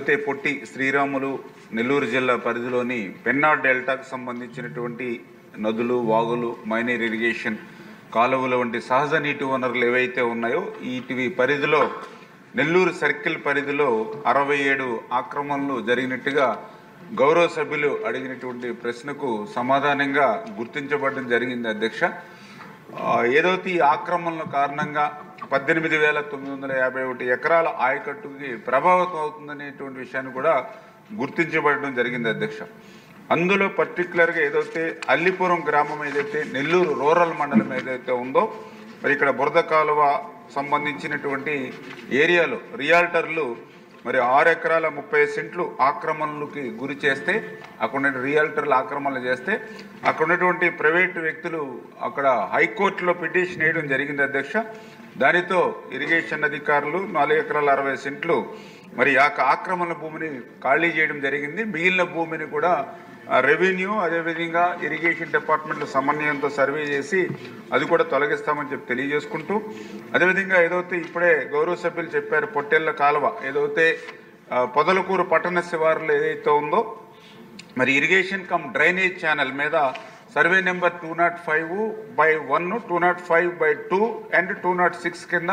ఏదైతే పొట్టి శ్రీరాములు నెల్లూరు జిల్లా పరిధిలోని పెన్నా డెల్టాకు సంబంధించినటువంటి నదులు, వాగులు, మైనర్ ఇరిగేషన్ కాలువలు వంటి సహజ నీటి వనరులు ఏవైతే ఉన్నాయో వీటి పరిధిలో నెల్లూరు సర్కిల్ పరిధిలో 67 ఆక్రమణలు జరిగినట్టుగా గౌరవ సభ్యులు అడిగినటువంటి ప్రశ్నకు సమాధానంగా గుర్తించబడడం జరిగింది అధ్యక్ష. ఏదైతే ఈ ఆక్రమణల కారణంగా 18,951 ఎకరాల ఆయకట్టుకి ప్రభావితం అవుతుందనేటువంటి విషయాన్ని కూడా గుర్తించబడడం జరిగింది అధ్యక్ష. అందులో పర్టికులర్గా ఏదైతే అల్లిపురం గ్రామం ఏదైతే నెల్లూరు రూరల్ మండలం ఏదైతే ఉందో మరి ఇక్కడ బురద కాలువ సంబంధించినటువంటి ఏరియాలో రియాల్టర్లు మరి 6 ఎకరాల 30 సెంట్లు ఆక్రమణలకి గురి చేస్తే అక్కడ రియాల్టర్లు ఆక్రమణలు చేస్తే అక్కడ ఉన్నటువంటి ప్రైవేటు వ్యక్తులు అక్కడ హైకోర్టులో పిటిషన్ వేయడం జరిగింది అధ్యక్ష. దానితో ఇరిగేషన్ అధికారులు 4 ఎకరాల 60 సెంట్లు మరి ఆ ఆక్రమణ భూమిని ఖాళీ చేయడం జరిగింది. మిగిలిన భూమిని కూడా రెవెన్యూ అదేవిధంగా ఇరిగేషన్ డిపార్ట్మెంట్ల సమన్వయంతో సర్వే చేసి అది కూడా తొలగిస్తామని చెప్పి తెలియజేసుకుంటూ, అదేవిధంగా ఏదైతే ఇప్పుడే గౌరవ సభ్యులు చెప్పారు పొట్టెళ్ల కాలువ ఏదైతే పొదలకూరు పట్టణ శివారులో ఏదైతే ఉందో మరి ఇరిగేషన్ కమ్ డ్రైనేజ్ ఛానల్ మీద సర్వే నెంబర్ 205/1, 205/2 అండ్ 206 కింద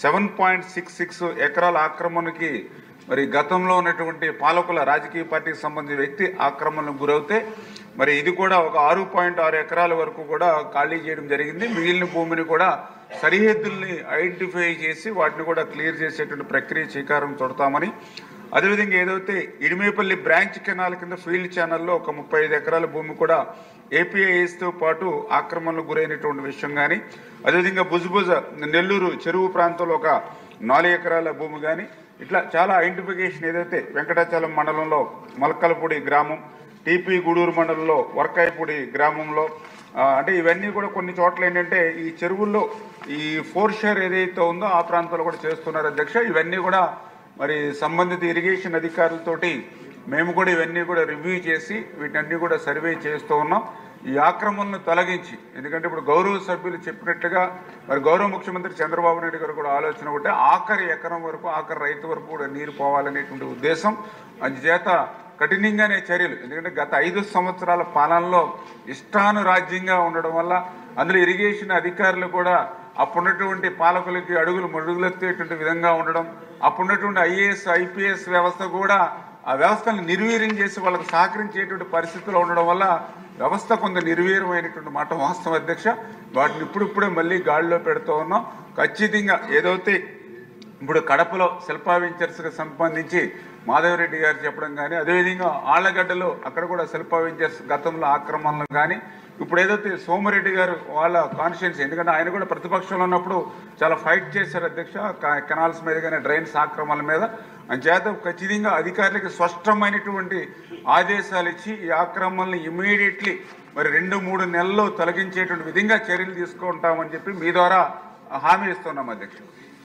7.66 ఎకరాల ఆక్రమణకి మరి గతంలో ఉన్నటువంటి పాలకుల రాజకీయ పార్టీకి సంబంధించిన వ్యక్తి ఆక్రమణకు గురవుతే మరి ఇది కూడా ఒక 6.6 ఎకరాల వరకు కూడా ఖాళీ చేయడం జరిగింది. మిగిలిన భూమిని కూడా సరిహద్దుల్ని ఐడెంటిఫై చేసి వాటిని కూడా క్లియర్ చేసేటువంటి ప్రక్రియ శ్రీకారం చుడతామని, అదేవిధంగా ఏదైతే ఇడిమేపల్లి బ్రాంచ్ కెనాల్ కింద ఫీల్డ్ ఛానల్లో ఒక 35 ఎకరాల భూమి కూడా ఏపీఐఎస్తో పాటు ఆక్రమణలకు గురైనటువంటి విషయం కానీ, అదేవిధంగా బుజుబుజ నెల్లూరు చెరువు ప్రాంతంలో ఒక 4 ఎకరాల భూమి కానీ ఇట్లా చాలా ఐడెంటిఫికేషన్ ఏదైతే వెంకటాచలం మండలంలో మల్కలపూడి గ్రామం, టీపీ గూడూరు మండలంలో వర్కాయపూడి గ్రామంలో అంటే ఇవన్నీ కూడా కొన్ని చోట్ల ఏంటంటే ఈ చెరువుల్లో ఈ ఫోర్షేర్ ఏదైతే ఉందో ఆ ప్రాంతాల్లో కూడా చేస్తున్నారు అధ్యక్ష. ఇవన్నీ కూడా మరి సంబంధిత ఇరిగేషన్ అధికారులతోటి మేము కూడా ఇవన్నీ కూడా రివ్యూ చేసి వీటన్నీ కూడా సర్వే చేస్తూ ఉన్నాం. ఈ ఆక్రమణను తొలగించి, ఎందుకంటే ఇప్పుడు గౌరవ సభ్యులు చెప్పినట్టుగా మరి గౌరవ ముఖ్యమంత్రి చంద్రబాబు నాయుడు గారు కూడా ఆలోచన ఒకటే ఆఖరి ఎకరం వరకు ఆఖరి రైతు వరకు కూడా నీరు పోవాలనేటువంటి ఉద్దేశం. అందుచేత కఠినంగానే చర్యలు, ఎందుకంటే గత 5 సంవత్సరాల పాలనలో ఇష్టానురాజ్యంగా ఉండడం వల్ల అందులో ఇరిగేషన్ అధికారులు కూడా అప్పుడున్నటువంటి పాలకులకి అడుగులు మడుగులెత్తేటువంటి విధంగా ఉండడం, అప్పుడున్నటువంటి ఐఏఎస్ ఐపీఎస్ వ్యవస్థ కూడా ఆ వ్యవస్థను నిర్వీర్యం చేసి వాళ్ళకు సహకరించేటువంటి పరిస్థితుల్లో ఉండడం వల్ల వ్యవస్థ కొంత నిర్వీర్యమైనటువంటి మాట వాస్తవం అధ్యక్ష. వాటిని ఇప్పుడిప్పుడే మళ్ళీ గాడిలో పెడుతూ ఉన్నాం. ఖచ్చితంగా ఏదైతే ఇప్పుడు కడపలో శిల్పా వెంచర్స్కి సంబంధించి మాధవరెడ్డి గారు చెప్పడం కానీ, అదేవిధంగా ఆళ్లగడ్డలో అక్కడ కూడా శిల్పా వెంచర్స్ గతంలో ఆక్రమణలు కానీ, ఇప్పుడు ఏదైతే సోమిరెడ్డి గారు వాళ్ళ కాన్స్టిట్యున్సీ, ఎందుకంటే ఆయన కూడా ప్రతిపక్షంలో ఉన్నప్పుడు చాలా ఫైట్ చేశారు అధ్యక్ష కెనాల్స్ మీద కానీ డ్రైన్స్ ఆక్రమణల మీద. అంచేత ఖచ్చితంగా అధికారులకు స్పష్టమైనటువంటి ఆదేశాలు ఇచ్చి ఈ ఆక్రమణలు ఇమీడియట్లీ మరి 2-3 నెలల్లో తొలగించేటువంటి విధంగా చర్యలు తీసుకుంటామని చెప్పి మీ ద్వారా హామీ ఇస్తున్నాం అధ్యక్ష.